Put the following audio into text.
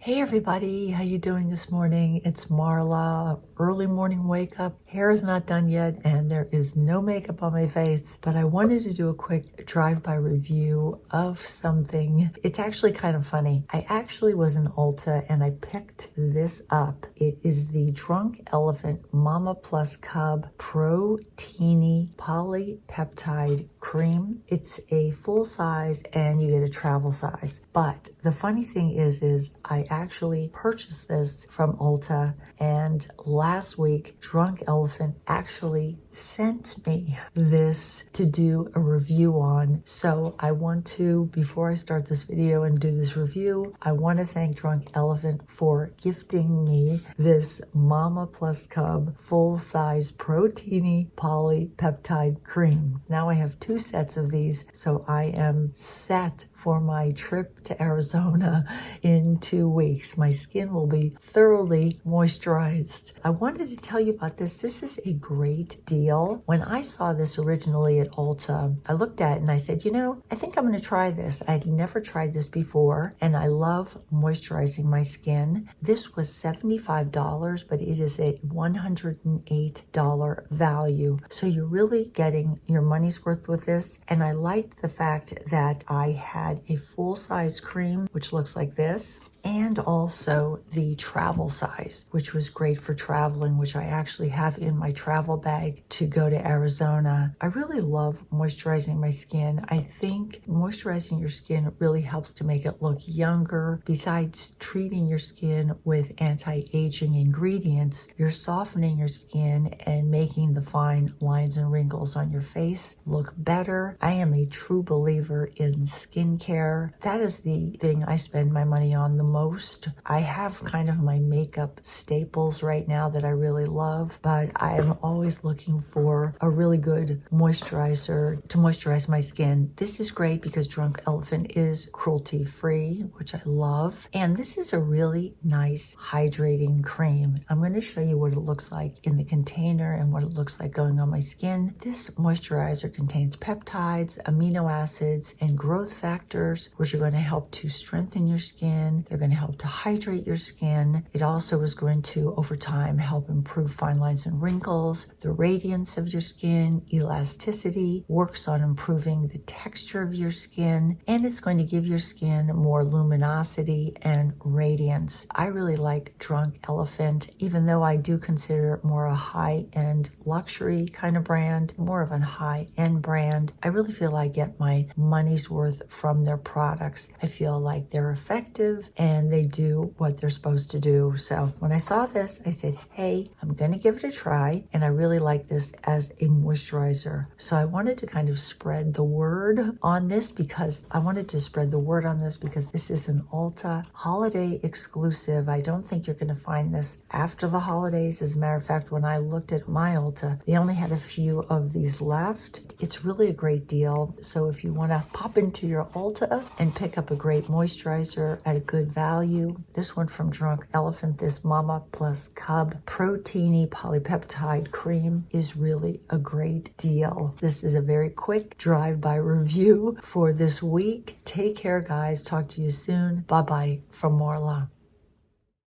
Hey everybody, how you doing this morning? It's Marla. Early morning wake up. Hair is not done yet and there is no makeup on my face, but I wanted to do a quick drive-by review of something. It's actually kind of funny. I actually was in Ulta and I picked this up. It is the Drunk Elephant Mama Plus Cub Proteiny Polypeptide Cream. It's a full size and you get a travel size. But the funny thing is I actually purchased this from Ulta, and last week Drunk Elephant actually sent me this to do a review on. So I want to, before I start this video and do this review, I want to thank Drunk Elephant for gifting me this Mama Plus Cub full-size proteiny polypeptide cream. Now I have 2 sets of these, so I am set for my trip to Arizona in 2 weeks. My skin will be thoroughly moisturized. I wanted to tell you about this. This is a great deal. When I saw this originally at Ulta, I looked at it and I said, you know, I think I'm going to try this. I'd never tried this before, and I love moisturizing my skin. This was $75, but it is a $108 value. So you're really getting your money's worth with this. And I liked the fact that I had a full-size cream, which looks like this, and also the travel size, which was great for traveling, which I actually have in my travel bag to go to Arizona. I really love moisturizing my skin. I think moisturizing your skin really helps to make it look younger. Besides treating your skin with anti-aging ingredients, you're softening your skin and making the fine lines and wrinkles on your face look better. I am a true believer in skincare. That is the thing I spend my money on the most. I have kind of my makeup staples right now that I really love, but I'm always looking for a really good moisturizer to moisturize my skin. This is great because Drunk Elephant is cruelty-free, which I love. And this is a really nice hydrating cream. I'm going to show you what it looks like in the container and what it looks like going on my skin. This moisturizer contains peptides, amino acids, and growth factors, which are going to help to strengthen your skin. They're going to help to hydrate your skin. It also is going to, over time, help improve fine lines and wrinkles, the radiance of your skin, elasticity, works on improving the texture of your skin, and it's going to give your skin more luminosity and radiance. I really like Drunk Elephant, even though I do consider it more a high-end luxury kind of brand, more of a high-end brand. I really feel I get my money's worth from their products. I feel like they're effective and they do what they're supposed to do. So when I saw this, I said, hey, I'm going to give it a try. And I really like this as a moisturizer. So I wanted to kind of spread the word on this because this is an Ulta holiday exclusive. I don't think you're going to find this after the holidays. As a matter of fact, when I looked at my Ulta, they only had a few of these left. It's really a great deal. So if you want to pop into your Ulta and pick up a great moisturizer at a good value, this one from Drunk Elephant, this Mama Plus Cub Proteiny Polypeptide Cream, is really a great deal. This is a very quick drive-by review for this week. Take care, guys. Talk to you soon. Bye-bye from Marla.